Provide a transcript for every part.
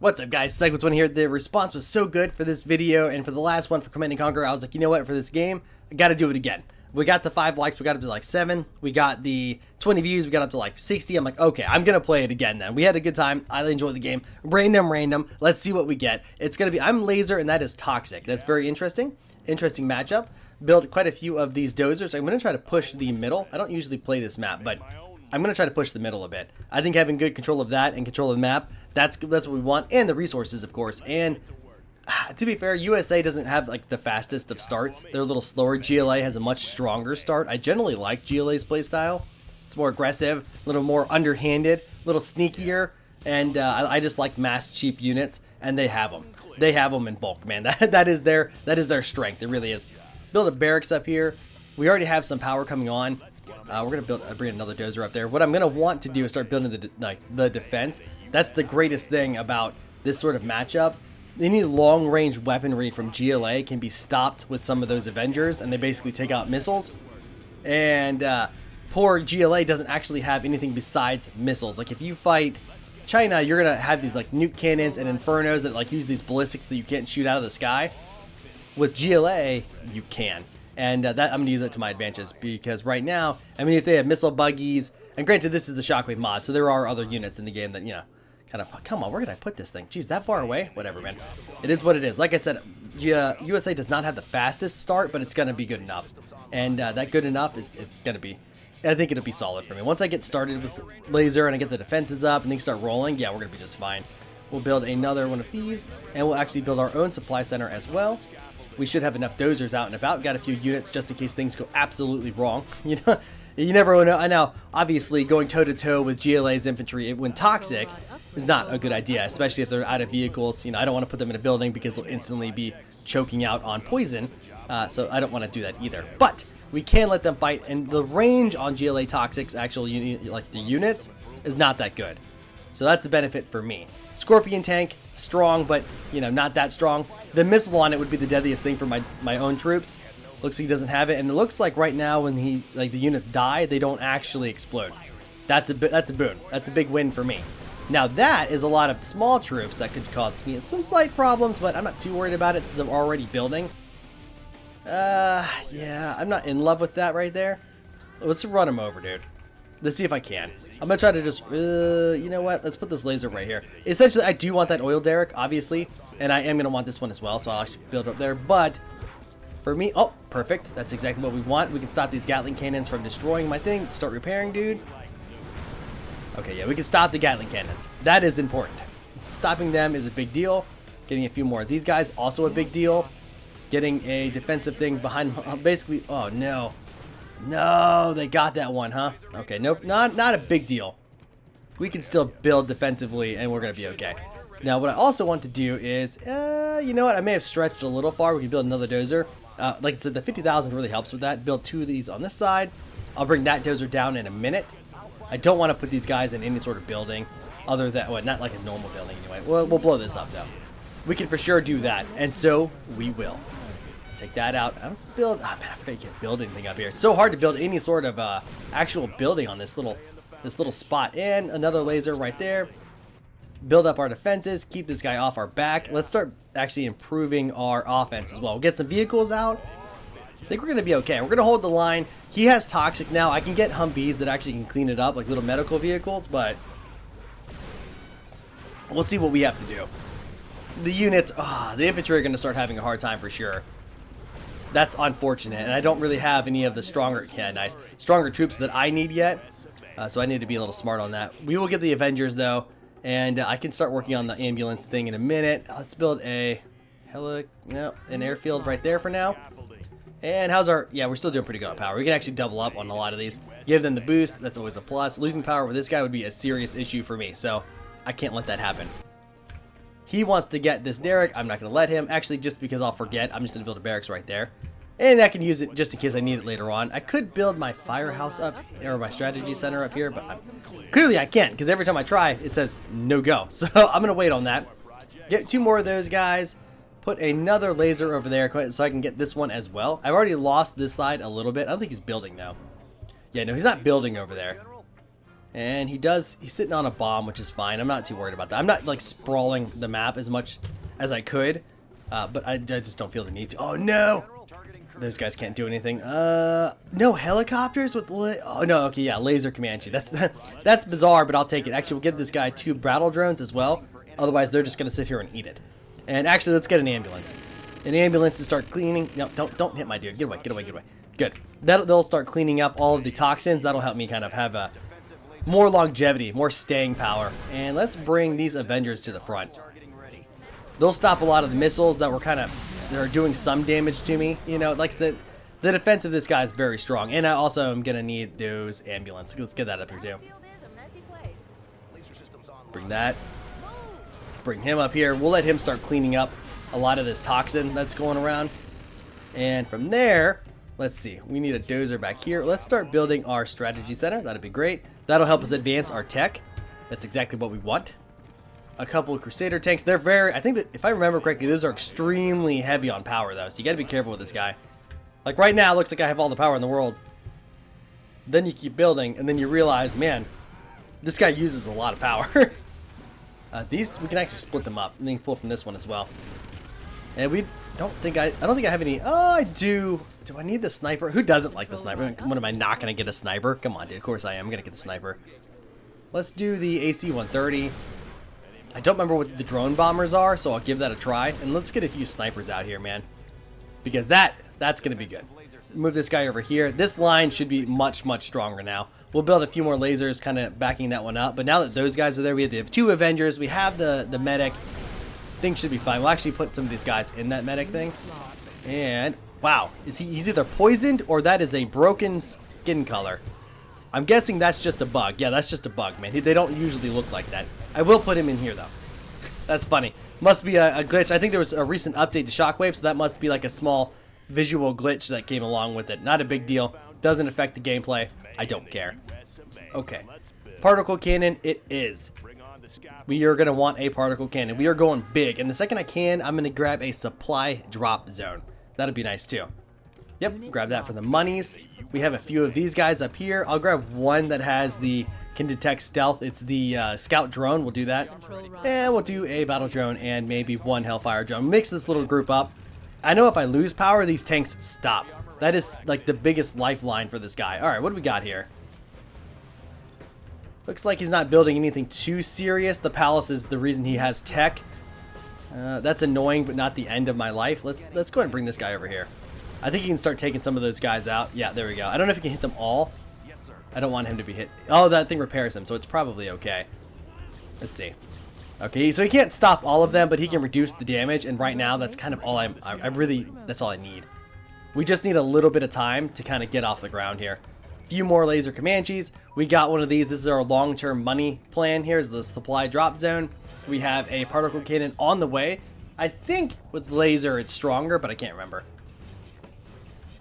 What's up, guys? Psych1 here. The response was so good for this video and for the last one for Command & Conquer. I was like, you know what? For this game, I got to do it again. We got the 5 likes. We got up to like 7. We got the 20 views. We got up to like 60. I'm like, okay, I'm going to play it again then. We had a good time. I enjoyed the game. Random. Let's see what we get. It's going to be, I'm Laser and that is Toxic. That's very interesting. Interesting matchup. Build quite a few of these dozers. I'm going to try to push the middle. I don't usually play this map, but I'm going to try to push the middle a bit. I think having good control of that and control of the map, that's what we want. And the resources, of course. And to be fair, USA doesn't have like the fastest of starts. They're a little slower. GLA has a much stronger start. I generally like GLA's playstyle. It's more aggressive, a little more underhanded, a little sneakier. And I just like mass cheap units, and they have them. They have them in bulk, man. That is their strength. It really is. Build a barracks up here. We already have some power coming on. We're gonna bring another dozer up there. What I'm gonna want to do is start building the defense. That's the greatest thing about this sort of matchup. Any long-range weaponry from GLA can be stopped with some of those Avengers, and they basically take out missiles. And poor GLA doesn't actually have anything besides missiles. Like if you fight China, you're gonna have these like nuke cannons and infernos that like use these ballistics that you can't shoot out of the sky. With GLA, you can. And that I'm going to use it to my advantage because right now, I mean, if they have missile buggies, and granted, this is the Shockwave mod, so there are other units in the game that, you know, kind of, come on, where did I put this thing? Geez, that far away? Whatever, man. It is what it is. Like I said, USA does not have the fastest start, but it's going to be good enough. And that good enough is, it's going to be, I think it'll be solid for me. Once I get started with Laser and I get the defenses up and things start rolling, yeah, we're going to be just fine. We'll build another one of these, and we'll actually build our own supply center as well. We should have enough dozers out and about. Got a few units just in case things go absolutely wrong. You know, you never know. I know, obviously, going toe-to-toe with GLA's infantry when toxic is not a good idea, especially if they're out of vehicles. You know, I don't want to put them in a building because they'll instantly be choking out on poison. So I don't want to do that either. But we can let them fight, and the range on GLA Toxic's actual like the units is not that good. So that's a benefit for me. Scorpion tank, strong, but, you know, not that strong. The missile on it would be the deadliest thing for my own troops. Looks like he doesn't have it, and it looks like right now when the units die, they don't actually explode. That's a boon. That's a big win for me. Now that is a lot of small troops that could cause me some slight problems, but I'm not too worried about it since I'm already building. Yeah, I'm not in love with that right there. Let's run him over, dude. Let's see if I can. I'm going to try to just, you know what? Let's put this laser right here. Essentially, I do want that oil derrick, obviously. And I am going to want this one as well, so I'll actually build it up there. But for me, oh, perfect. That's exactly what we want. We can stop these Gatling cannons from destroying my thing. Start repairing, dude. Okay, yeah, we can stop the Gatling cannons. That is important. Stopping them is a big deal. Getting a few more of these guys, also a big deal. Getting a defensive thing behind, basically, oh, no. No, they got that one, huh? Okay, nope, not a big deal. We can still build defensively, and we're going to be okay. Now, what I also want to do is, you know what? I may have stretched a little far. We can build another dozer. Like I said, the 50,000 really helps with that. Build 2 of these on this side. I'll bring that dozer down in a minute. I don't want to put these guys in any sort of building other than, well, not like a normal building anyway. We'll blow this up, though. We can for sure do that, and so we will. Take that out. Let's build. Oh man, I forgot you can't build anything up here. It's so hard to build any sort of actual building on this little spot. And another laser right there. Build up our defenses. Keep this guy off our back. Let's start actually improving our offense as well. We'll get some vehicles out. I think we're gonna be okay. We're gonna hold the line. He has toxic now. I can get Humvees that actually can clean it up, like little medical vehicles, but we'll see what we have to do. The units, the infantry are gonna start having a hard time for sure. That's unfortunate, and I don't really have any of the stronger troops that I need yet, so I need to be a little smart on that. We will get the Avengers though, and I can start working on the ambulance thing in a minute. Let's build an airfield right there for now. And how's our? Yeah, we're still doing pretty good on power. We can actually double up on a lot of these. Give them the boost. That's always a plus. Losing power with this guy would be a serious issue for me, so I can't let that happen. He wants to get this derrick. I'm not going to let him. Actually, just because I'll forget, I'm just going to build a barracks right there. And I can use it just in case I need it later on. I could build my firehouse up, or my strategy center up here, but clearly I can't, because every time I try, it says no go. So I'm going to wait on that. Get 2 more of those guys. Put another laser over there so I can get this one as well. I've already lost this side a little bit. I don't think he's building, though. Yeah, no, he's not building over there. And he's sitting on a bomb, which is fine. I'm not too worried about that. I'm not like sprawling the map as much as I could, but I just don't feel the need to. Oh no! Those guys can't do anything. No helicopters with oh no, okay, yeah, laser Comanche. That's bizarre, but I'll take it. Actually, we'll give this guy 2 battle drones as well. Otherwise, they're just gonna sit here and eat it. And actually, let's get an ambulance. An ambulance to start cleaning. No, don't hit my dude. Get away, get away, get away. Good. They'll start cleaning up all of the toxins. That'll help me kind of have a more longevity, more staying power. And let's bring these Avengers to the front. They'll stop a lot of the missiles that are doing some damage to me. You know, like I said, the defense of this guy is very strong. And I also am going to need those ambulance. Let's get that up here too. Bring that. Bring him up here. We'll let him start cleaning up a lot of this toxin that's going around. And from there, let's see. We need a dozer back here. Let's start building our strategy center. That'd be great. That'll help us advance our tech. That's exactly what we want. A couple of Crusader tanks. They're very, I think that if I remember correctly, those are extremely heavy on power though. So you gotta be careful with this guy. Like right now, it looks like I have all the power in the world. Then you keep building and then you realize, man, this guy uses a lot of power. These, we can actually split them up and then pull from this one as well. And we don't think I don't think I have any. Oh, I do. Do I need the sniper? Who doesn't like the sniper? When am I not going to get a sniper? Come on, dude. Of course I am going to get the sniper. Let's do the AC-130. I don't remember what the drone bombers are, so I'll give that a try. And let's get a few snipers out here, man. Because that's going to be good. Move this guy over here. This line should be much, much stronger now. We'll build a few more lasers kind of backing that one up. But now that those guys are there, we have 2 Avengers. We have the medic. Things should be fine. We'll actually put some of these guys in that medic thing. And wow, he's either poisoned or that is a broken skin color. I'm guessing that's just a bug. Yeah, that's just a bug, man. They don't usually look like that. I will put him in here though. That's funny. Must be a glitch. I think there was a recent update to Shockwave, so that must be like a small visual glitch that came along with it. Not a big deal. Doesn't affect the gameplay. I don't care. Okay. Particle cannon it is. We are going to want a particle cannon. We are going big. And the second I can, I'm going to grab a supply drop zone. That'd be nice too. Yep, grab that for the monies. We have a few of these guys up here. I'll grab one that can detect stealth. It's the scout drone. We'll do that. And we'll do a battle drone and maybe 1 hellfire drone. Mix this little group up. I know if I lose power, these tanks stop. That is like the biggest lifeline for this guy. All right, what do we got here? Looks like he's not building anything too serious. The palace is the reason he has tech. That's annoying, but not the end of my life. Let's go ahead and bring this guy over here. I think he can start taking some of those guys out. Yeah, there we go. I don't know if he can hit them all. I don't want him to be hit. Oh, that thing repairs him, so it's probably okay. Let's see. Okay, so he can't stop all of them, but he can reduce the damage. And right now, that's kind of all that's all I need. We just need a little bit of time to kind of get off the ground here. Few more laser Comanches. We got one of these. This is our long-term money plan. Here's the supply drop zone. We have a particle cannon on the way. I think with laser it's stronger, but I can't remember.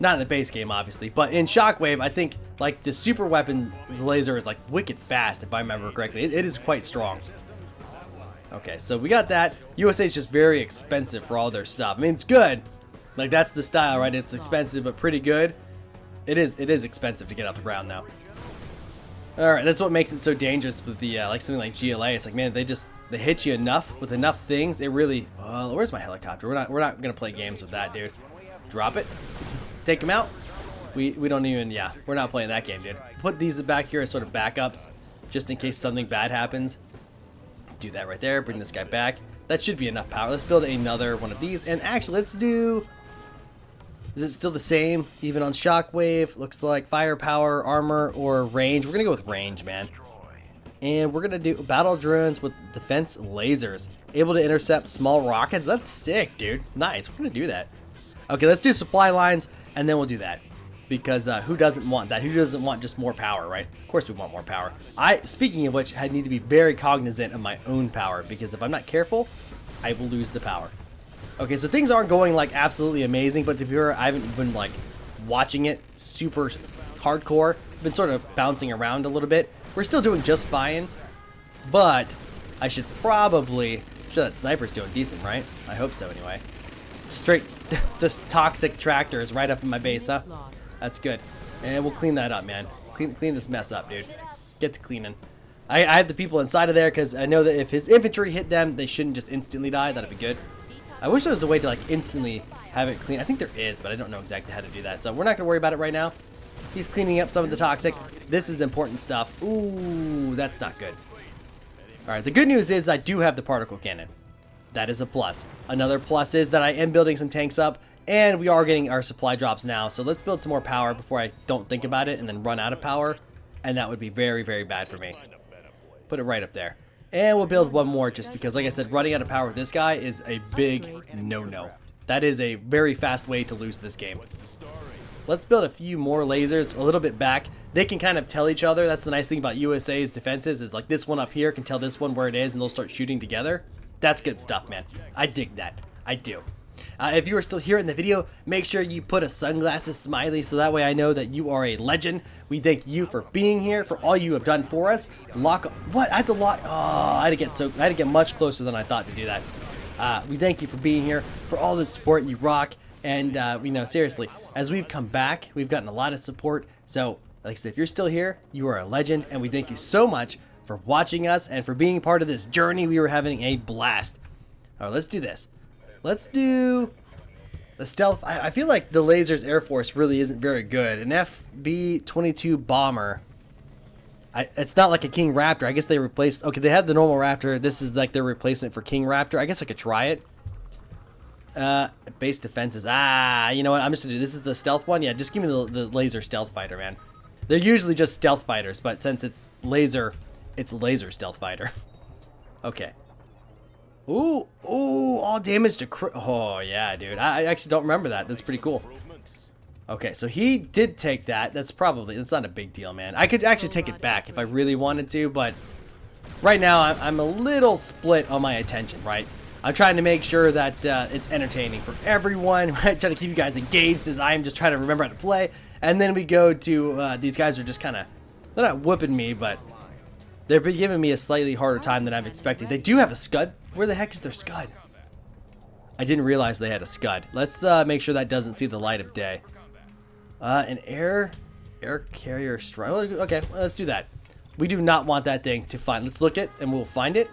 Not in the base game, obviously, but in Shockwave, I think like the super weapons laser is like wicked fast, if I remember correctly. It is quite strong. Okay, so we got that. USA is just very expensive for all their stuff. I mean, it's good. Like that's the style, right? It's expensive, but pretty good. It is expensive to get off the ground though. All right, that's what makes it so dangerous with the like something like GLA. It's like, man, they hit you enough with enough things. It really. Where's my helicopter? We're not gonna play games with that, dude. Drop it. Take him out. We don't even. Yeah, we're not playing that game, dude. Put these back here as sort of backups, just in case something bad happens. Do that right there. Bring this guy back. That should be enough power. Let's build another one of these. And actually, let's do. Is it still the same, even on Shockwave? Looks like firepower, armor, or range. We're going to go with range, man. And we're going to do battle drones with defense lasers. Able to intercept small rockets. That's sick, dude. Nice. We're going to do that. Okay, let's do supply lines, and then we'll do that. Because who doesn't want that? Who doesn't want just more power, right? Of course we want more power. Speaking of which, I need to be very cognizant of my own power. Because if I'm not careful, I will lose the power. Okay, so things aren't going like absolutely amazing, but to be fair, I haven't been like watching it super hardcore. I've been sort of bouncing around a little bit. We're still doing just fine, but I should probably. I'm sure that sniper's doing decent, right? I hope so anyway. Straight, just toxic tractors right up in my base, huh? That's good. And we'll clean that up, man. Clean this mess up, dude. Get to cleaning. I have the people inside of there because I know that if his infantry hit them, they shouldn't just instantly die. That'd be good. I wish there was a way to like instantly have it clean. I think there is, but I don't know exactly how to do that. So we're not going to worry about it right now. He's cleaning up some of the toxic. This is important stuff. Ooh, that's not good. All right, the good news is I do have the particle cannon. That is a plus. Another plus is that I am building some tanks up, and we are getting our supply drops now. So let's build some more power before I don't think about it and then run out of power. And that would be very, very bad for me. Put it right up there. And we'll build one more just because, like I said, running out of power with this guy is a big no-no. That is a very fast way to lose this game. Let's build a few more lasers a little bit back. They can kind of tell each other. That's the nice thing about USA's defenses is like this one up here can tell this one where it is and they'll start shooting together. That's good stuff, man. I dig that. I do. If you are still here in the video, make sure you put a sunglasses smiley so that way I know that you are a legend. We thank you for being here, for all you have done for us. What? I had to lock. Oh, I had to get much closer than I thought to do that. We thank you for being here, for all the support you rock. And, you know, seriously, as we've come back, we've gotten a lot of support. So, like I said, if you're still here, you are a legend. And we thank you so much for watching us and for being part of this journey. We were having a blast. All right, let's do this. Let's do the stealth. I feel like the Lasers Air Force really isn't very good. An FB-22 bomber. It's not like a King Raptor. I guess they replaced... Okay, they have the normal Raptor. This is like their replacement for King Raptor. I guess I could try it. Base defenses. You know what? I'm just gonna do this. Is the stealth one? Yeah, just give me the laser stealth fighter, man. They're usually just stealth fighters, but since it's laser stealth fighter. Okay. Ooh, all damage to crit. Oh, yeah, dude. I actually don't remember that. That's pretty cool. Okay, so he did take that. That's not a big deal, man. I could actually take it back if I really wanted to, but right now I'm a little split on my attention, right? I'm trying to make sure that it's entertaining for everyone, right? Trying to keep you guys engaged as I'm just trying to remember how to play. And then we go to, these guys are just kind of, they're not whooping me, but they're giving me a slightly harder time than I'm expecting. They do have a Scud. Where the heck is their Scud? I didn't realize they had a Scud. Let's make sure that doesn't see the light of day. An air carrier strike. Okay, let's do that. We do not want that thing to find. Let's look it and we'll find it.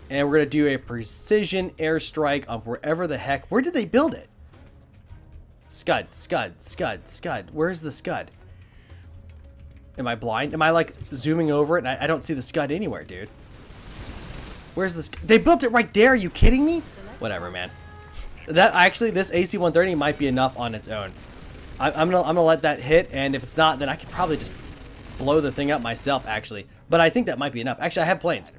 And we're going to do a precision airstrike on wherever the heck. Where did they build it? Scud. Where's the Scud? Am I blind? Am I like zooming over it and I don't see the Scud anywhere, dude? Where's this? They built it right there. Are you kidding me? Whatever, man. This AC-130 might be enough on its own. I'm gonna let that hit, and if it's not, then I could probably just blow the thing up myself, actually. But I think that might be enough. Actually, I have planes.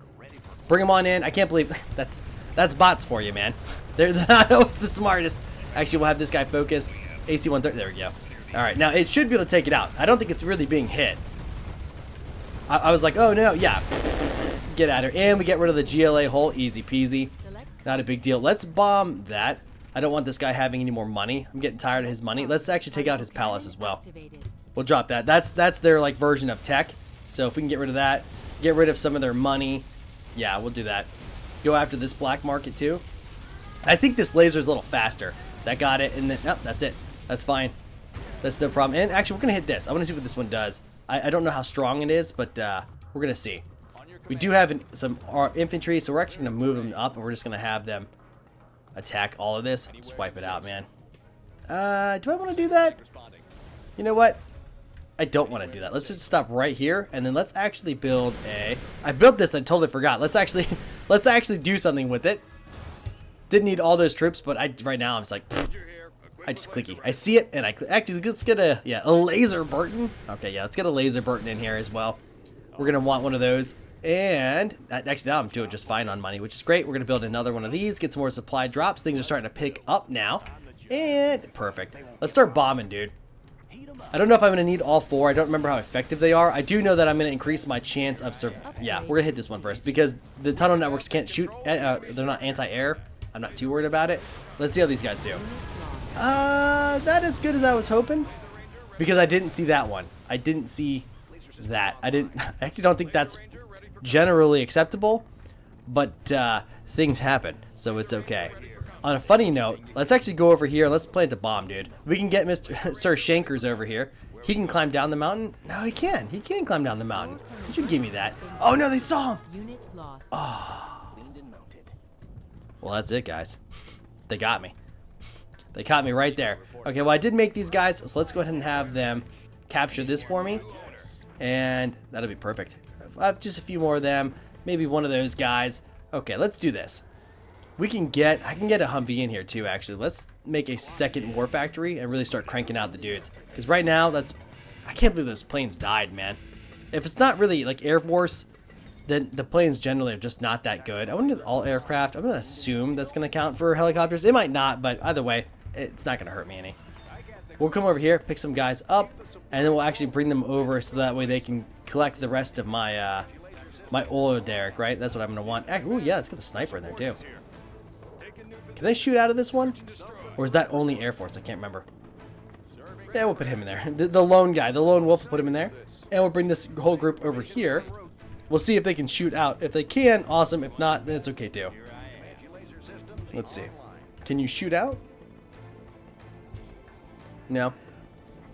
Bring them on in. I can't believe that's bots for you, man. They're not always the smartest. Actually, we'll have this guy focus. AC-130. There we go. All right, now it should be able to take it out. I don't think it's really being hit. I was like, oh no, yeah. Get at her. And we get rid of the GLA hole. Easy peasy. Not a big deal. Let's bomb that. I don't want this guy having any more money. I'm getting tired of his money. Let's actually take out his palace as well. We'll drop that. That's their like version of tech. So if we can get rid of that, get rid of some of their money. Yeah, we'll do that. Go after this black market too. I think this laser is a little faster. That got it. And then, oh, that's it. That's fine. That's no problem. And actually, we're going to hit this. I want to see what this one does. I don't know how strong it is, but we're going to see. We do have some infantry, so we're actually going to move them up, and we're just going to have them attack all of this. Just wipe it out, man. Do I want to do that? You know what? I don't want to do that. Let's just stop right here, and then let's actually build a... I built this, I totally forgot. Let's actually do something with it. Didn't need all those troops, but right now I'm just like... I just clicky. I see it, and actually, let's get a laser Burton. Okay, yeah, let's get a laser Burton in here as well. We're going to want one of those. And actually now I'm doing just fine on money, which is great. We're going to build another one of these, get some more supply drops. Things are starting to pick up now. And perfect. Let's start bombing, dude. I don't know if I'm going to need all four. I don't remember how effective they are. I do know that I'm going to increase my chance of... Yeah, we're going to hit this one first because the tunnel networks can't shoot. They're not anti-air. I'm not too worried about it. Let's see how these guys do. That as good as I was hoping. Because I didn't see that one. I didn't see that. I actually don't think that's generally acceptable, but things happen, so it's okay. On a funny note, let's actually go over here and let's plant the bomb, dude. We can get Sir Shankers over here. He can climb down the mountain? No, he can. He can climb down the mountain. Would you give me that? Oh, no, they saw him. Oh. Well, that's it, guys. They got me. They caught me right there. Okay, well, I did make these guys, so let's go ahead and have them capture this for me. And that'll be perfect. I have just a few more of them. Maybe one of those guys. Okay, let's do this. I can get a Humvee in here too, actually. Let's make a second war factory and really start cranking out the dudes. Because right now, I can't believe those planes died, man. If it's not really like Air Force, then the planes generally are just not that good. I wonder if all aircraft, I'm going to assume that's going to count for helicopters. It might not, but either way, it's not going to hurt me any. We'll come over here, pick some guys up, and then we'll actually bring them over so that way they can collect the rest of my my oil derrick, right? That's what I'm going to want. Oh yeah, let's get the sniper in there too. Can they shoot out of this one? Or is that only Air Force? I can't remember. Yeah, we'll put him in there. The lone guy, the lone wolf, will put him in there. And we'll bring this whole group over here. We'll see if they can shoot out. If they can, awesome. If not, then it's okay too. Let's see. Can you shoot out? No.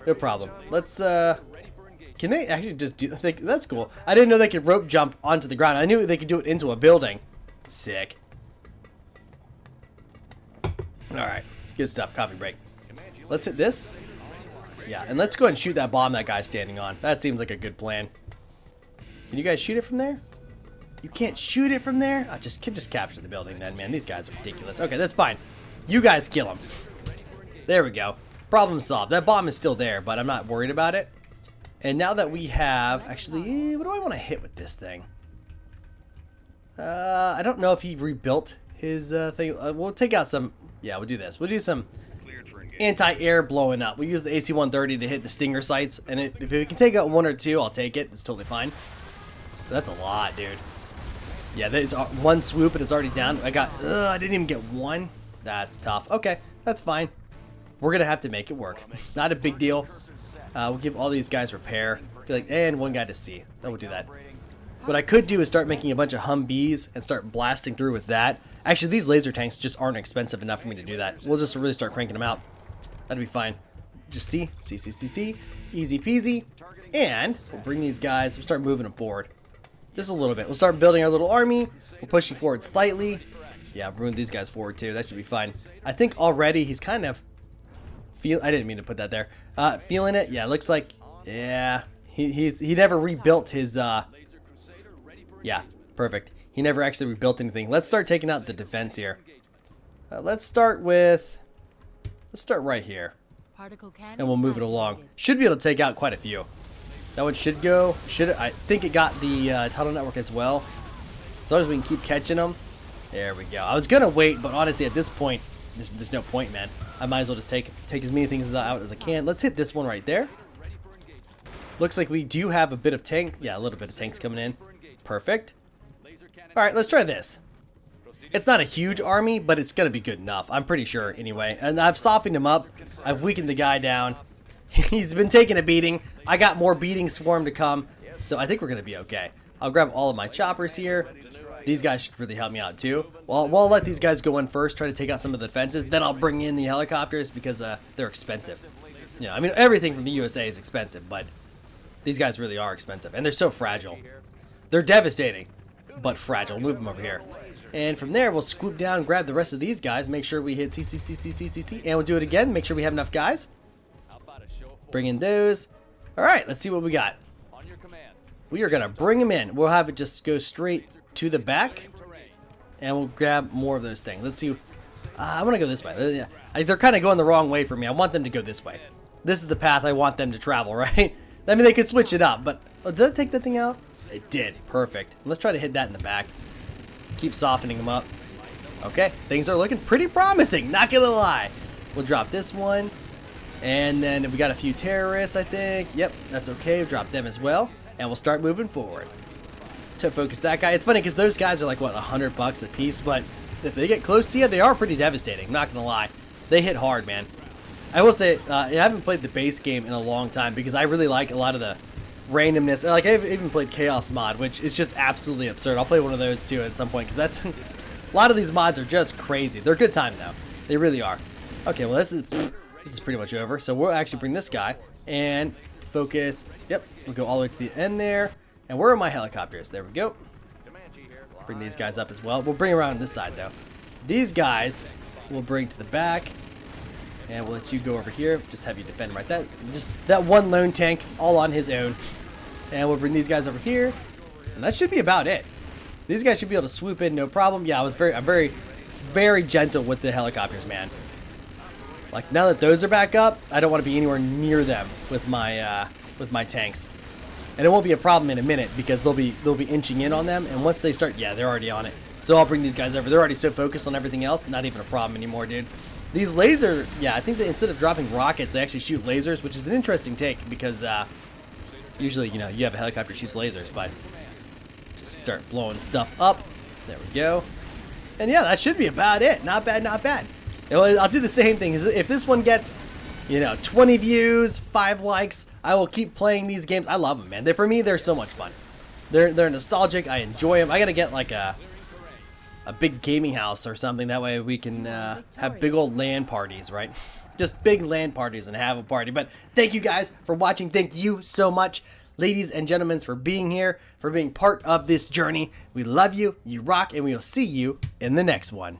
No problem. Let's, can they actually just do, that's cool. I didn't know they could rope jump onto the ground. I knew they could do it into a building. Sick. Alright. Good stuff. Coffee break. Let's hit this. Yeah, and let's go ahead and shoot that bomb that guy's standing on. That seems like a good plan. Can you guys shoot it from there? You can't shoot it from there? I just capture the building then, man. These guys are ridiculous. Okay, that's fine. You guys kill him. There we go. Problem solved. That bomb is still there, but I'm not worried about it. And now that we have... Actually, what do I want to hit with this thing? I don't know if he rebuilt his thing. We'll take out some... Yeah, we'll do this. We'll do some anti-air blowing up. We use the AC-130 to hit the Stinger sights. And if we can take out one or two, I'll take it. It's totally fine. That's a lot, dude. Yeah, it's one swoop and it's already down. I didn't even get one. That's tough. Okay, that's fine. We're going to have to make it work. Not a big deal. We'll give all these guys repair. And one guy to see. Then we'll do that. What I could do is start making a bunch of Humvees and start blasting through with that. Actually, these laser tanks just aren't expensive enough for me to do that. We'll just really start cranking them out. That'll be fine. Just see. Easy peasy. And we'll bring these guys. We'll start moving them forward. Just a little bit. We'll start building our little army. We're pushing forward slightly. Yeah, I've ruined these guys forward too. That should be fine. I think already he's kind of... I didn't mean to put that there. Feeling it? Yeah, looks like... Yeah. He never rebuilt his... Yeah, perfect. He never actually rebuilt anything. Let's start taking out the defense here. Let's start with... Let's start right here. And we'll move it along. Should be able to take out quite a few. That one should go. I think it got the tunnel network as well. As long as we can keep catching them. There we go. I was going to wait, but honestly, at this point, there's no point, man. I might as well just take as many things out as I can. Let's hit this one right there. Looks like we do have a bit of tank. Yeah, a little bit of tanks coming in. Perfect. All right, let's try this. It's not a huge army, but it's going to be good enough. I'm pretty sure, anyway. And I've softened him up. I've weakened the guy down. He's been taking a beating. I got more beatings for him to come. So I think we're going to be okay. I'll grab all of my choppers here. These guys should really help me out too. Well, I'll let these guys go in first, try to take out some of the defenses. Then I'll bring in the helicopters because they're expensive. You know, I mean, everything from the USA is expensive, but these guys really are expensive. And they're so fragile. They're devastating, but fragile. Move them over here. And from there, we'll swoop down, grab the rest of these guys, make sure we hit CCCCCCC, and we'll do it again, make sure we have enough guys. Bring in those. All right, let's see what we got. We are going to bring them in. We'll have it just go straight to the back, and we'll grab more of those things. Let's see. I want to go this way. They're kind of going the wrong way for me. I want them to go this way. This is the path I want them to travel, right? I mean, they could switch it up, but did it take that thing out? It did. Perfect. Let's try to hit that in the back. Keep softening them up. Okay, things are looking pretty promising, not gonna lie. We'll drop this one. And then we got a few terrorists, I think. Yep, that's okay. We'll drop them as well. And we'll start moving forward. To focus that guy. It's funny because those guys are like, what, $100 a piece? But if they get close to you, they are pretty devastating, not gonna lie. They hit hard, man. I will say, I haven't played the base game in a long time because I really like a lot of the randomness. Like, I've even played Chaos mod, which is just absolutely absurd. I'll play one of those too at some point because that's... a lot of these mods are just crazy. They're a good time though. They really are. Okay, well this is pretty much over. So we'll actually bring this guy and focus. Yep, we'll go all the way to the end there. And where are my helicopters? There we go. Bring these guys up as well. We'll bring around this side though. These guys we'll bring to the back. And we'll let you go over here. Just have you defend right that. Just that one lone tank all on his own. And we'll bring these guys over here. And that should be about it. These guys should be able to swoop in no problem. Yeah, I'm very gentle with the helicopters, man. Like now that those are back up, I don't want to be anywhere near them with my tanks. And it won't be a problem in a minute because they'll be inching in on them, and once they start, yeah, they're already on it. So I'll bring these guys over. They're already so focused on everything else, not even a problem anymore, dude. These laser, yeah, I think that instead of dropping rockets, they actually shoot lasers, which is an interesting take because usually, you know, you have a helicopter shoots lasers, but just start blowing stuff up. There we go. And yeah, that should be about it. Not bad, not bad. I'll do the same thing. If this one gets, you know, 20 views, 5 likes, I will keep playing these games. I love them, man. For me, they're so much fun. They're nostalgic. I enjoy them. I gotta get like a big gaming house or something. That way we can have big old LAN parties, right? Just big LAN parties and have a party. But thank you guys for watching. Thank you so much, ladies and gentlemen, for being here, for being part of this journey. We love you. You rock, and we will see you in the next one.